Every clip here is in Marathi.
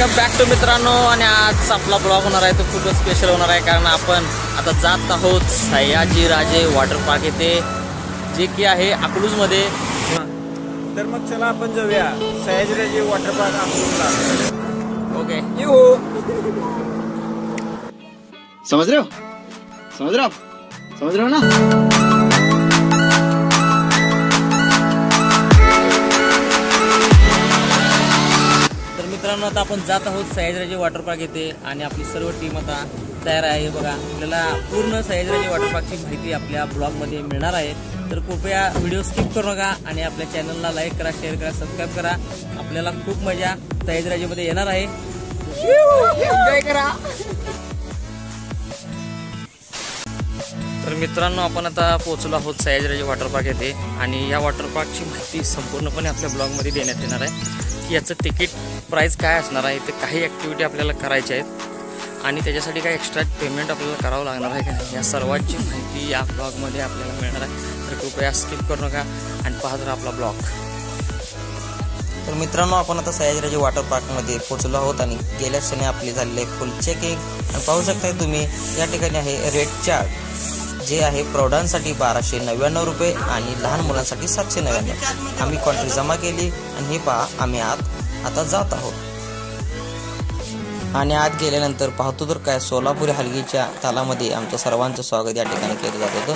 वेलकम बॅक टू मित्रांनो। आणि आज आपला ब्लॉग होणार आहे तो खूपच स्पेशल होणार आहे, कारण आपण आता जात आहोत सयाजीराजे वॉटर पार्क येथे, जे की आहे अकलूजमध्ये। तर मग चला आपण जाऊया सयाजीराजे वॉटर पार्क अकलूजला। ओके, समझ रहे हो ना। मित्रांनो आता आपण जात आहोत सयाजीराजे वॉटर पार्क येथे आणि आपली सर्व टीम आता तयार आहे। बघा, आपल्याला पूर्ण सयाजीराजे वॉटर पार्कची माहिती आपल्या ब्लॉगमध्ये मिळणार आहे, तर कृपया व्हिडिओ स्किप करू नका आणि आपल्या चॅनलला लाईक करा, शेअर करा, सबस्क्राईब करा। आपल्याला खूप मजा सयाजीराजेमध्ये येणार आहे, एन्जॉय करा। तर मित्रांनो आपण आता पोहोचलो आहोत सयाजीराजे वॉटर पार्क येथे आणि या वॉटर पार्कची माहिती संपूर्णपणे आपल्या ब्लॉगमध्ये देण्यात येणार आहे की याचं तिकीट प्राइस काय असणार आहे, ते काही ॲक्टिव्हिटी आपल्याला करायच्या आहेत आणि त्याच्यासाठी काही एक्स्ट्रा पेमेंट आपल्याला करावं लागणार आहे का नाही, या सर्वांची माहिती या ब्लॉगमध्ये आपल्याला मिळणार आहे। तर कृपया स्किप करू नका आणि पाहत राहा आपला ब्लॉग। तर मित्रांनो आपण आता सयाजीराजे वॉटर पार्कमध्ये पोहोचलो आहोत आणि गेल्या क्षणी आपली झालेली आहे फुल चेकिंग आणि पाहू शकता तुम्ही या ठिकाणी आहे रेट चार्ट, जे आहे प्रौढांसाठी 1299 रुपये आणि लहान मुलांसाठी 799। आम्ही कॉन्ट्री जमा केली आणि हे पहा आम्ही आता जात आहोत आणि आत गेल्यानंतर पाहतो तर काय सोलापुरी हलगीच्या तालामध्ये आमचं सर्वांचं स्वागत या ठिकाणी केलं जात होतं।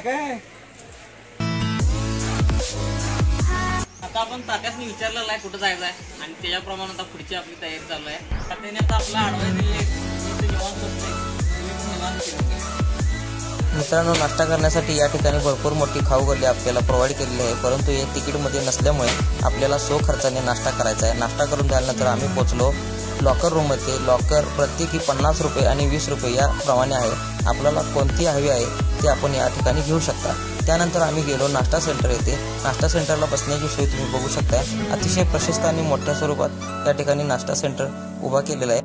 काय आता आपण तात्यासनी विचारलेलं आहे कुठं जायचं आहे आणि त्याच्याप्रमाणे आता पुढची आपली तयारी चालू आहे। तात्याने आता आपला ॲडवाइस दिली मित्रांनो, नाश्ता करण्यासाठी या ठिकाणी भरपूर मोठी खाऊ गल्ली आपल्याला प्रोव्हाइड केलेली आहे, परंतु हे तिकीटमध्ये नसल्यामुळे आपल्याला खर्चाने नाश्ता करायचा आहे। नाश्ता करून झाल्यानंतर आम्ही पोहोचलो लॉकर रूममध्ये। लॉकर प्रत्येकी 50 रुपये आणि 20 रुपये याप्रमाणे आहे, आपल्याला कोणती हवी आहे ते आपण या ठिकाणी घेऊ शकता। त्यानंतर आम्ही गेलो नाश्ता सेंटर येथे। नाश्ता सेंटरला बसण्याची सोय तुम्ही बघू शकता, अतिशय प्रशस्त आणि मोठ्या स्वरूपात या ठिकाणी नाश्ता सेंटर उभा केलेला आहे।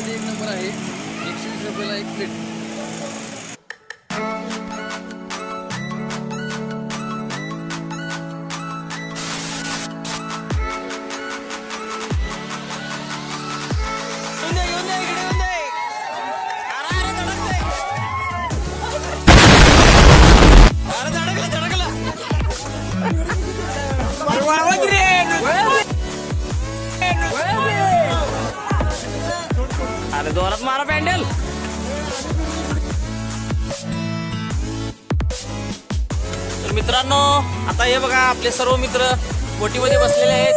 एक नंबर आहे, 120 रुपयाला एक प्लेट। अरे जोरात मारा पॅन्डल। तर मित्रांनो आता हे बघा आपले सर्व मित्र बोटीमध्ये बसलेले आहेत,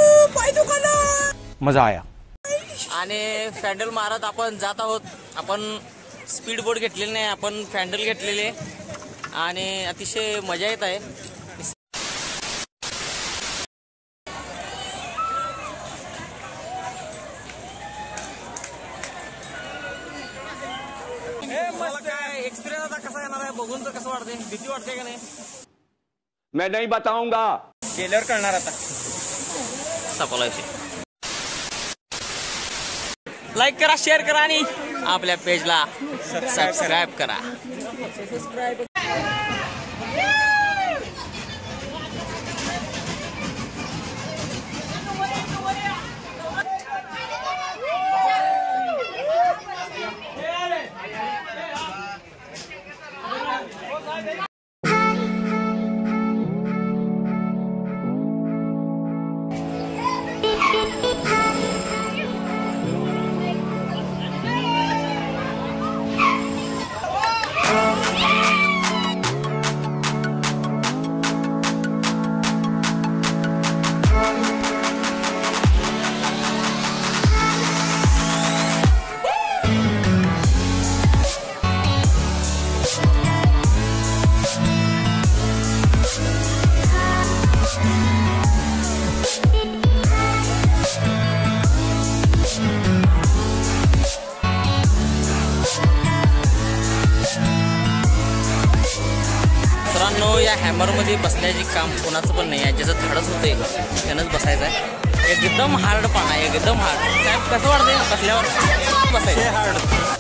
मजा आया आणि फॅन्डल मारत आपण जात आहोत। आपण स्पीड बोट घेतलेली नाही, आपण फॅन्डल घेतलेले आणि अतिशय मजा येत आहे। एक्सपिरियन्स आता कसा येणार आहे बघून तर कसं वाटते, भीती वाटते का नाही? मैं नहीं बताऊंगा, गेल्यावर कळणार आता। सफलायचे लाईक करा, शेअर करा आणि आपल्या पेजला सबस्क्राईब करा। या हॅमरमध्ये बसण्याचे काम कोणाचं पण नाही आहे. ज्याचं धाडस होते त्यानंच बसायचं आहे. एकदम हार्ड पाना आहे, एकदम हार्ड. साहेब कसं वाटतंय बसल्यावर? बसायचं हार्ड.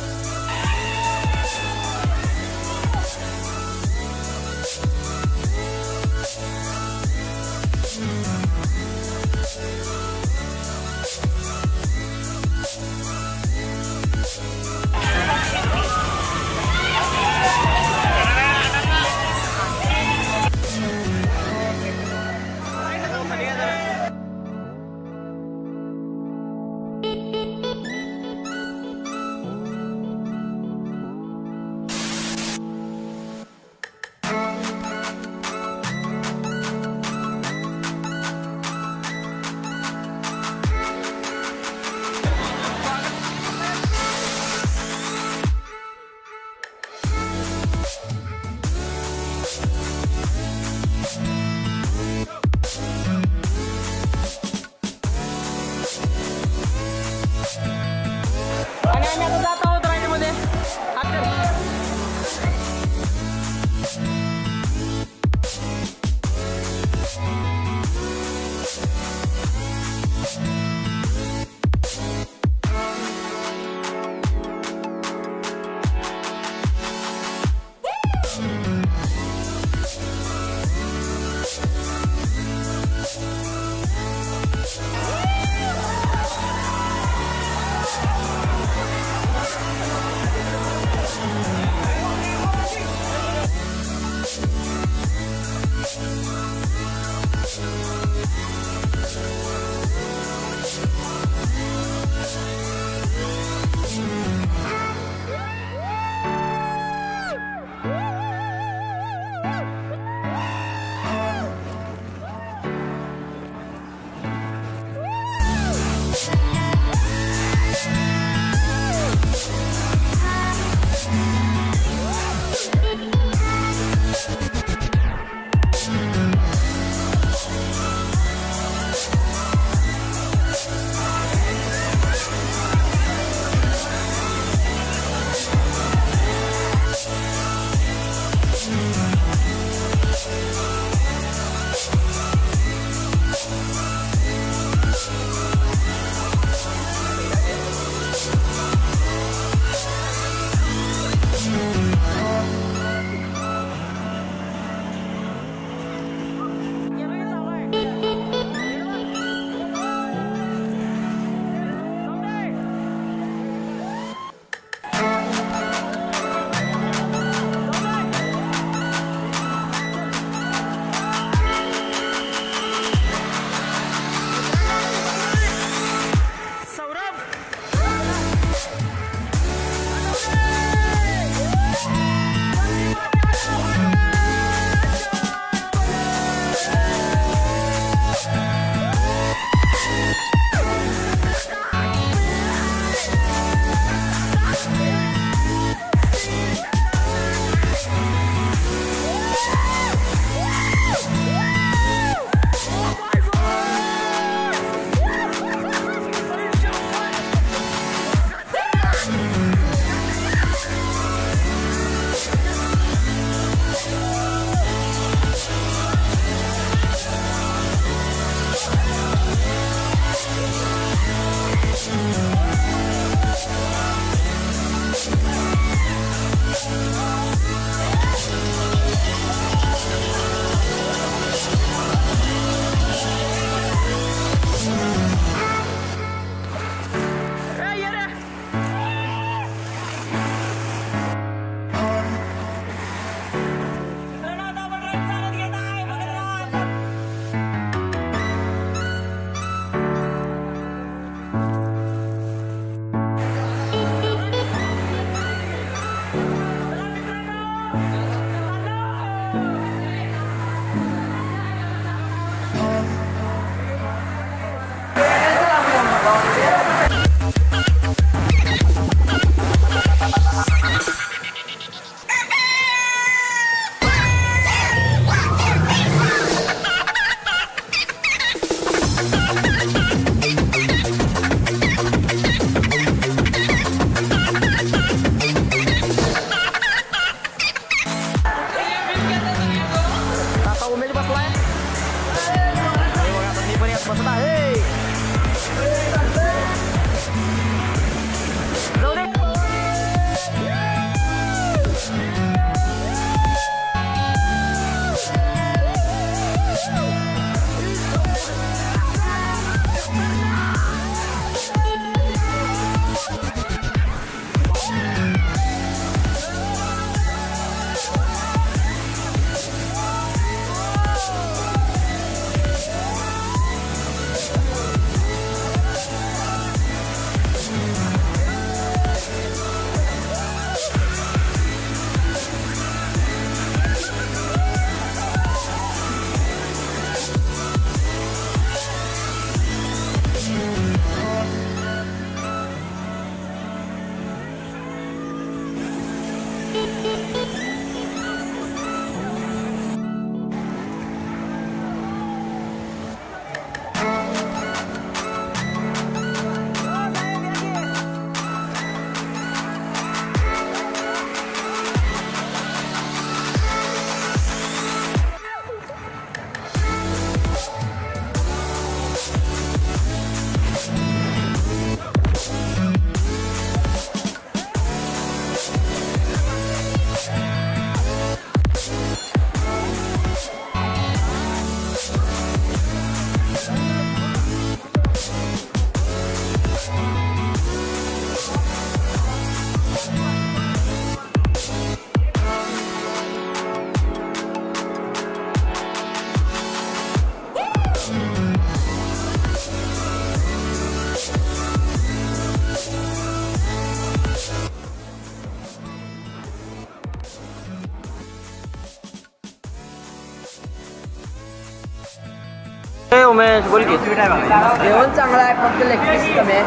उमेश बोल की. जेवण चांगलं आहे फक्त लेग पीस कमी आहे.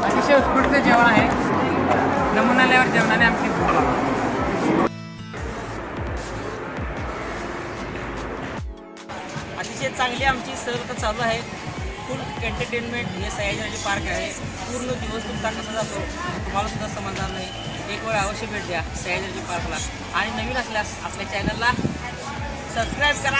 अतिशय उत्कृष्ट जेवण आहे. नमुनाल्यावर जेवणाने आमची भूक लागते. अतिशय चांगली आमची सहल तर चालू आहे. फुल एंटरटेनमेंट हे सयाजीराजे पार्क आहे. पूर्ण दिवस तुमचा कसा जातो तुम्हाला सुद्धा समजणार नाही. एक वेळ अवश्य भेट द्या सयाजीराजे पार्कला. आणि नवीन असल्यास आपल्या चॅनलला सबस्क्राईब करा.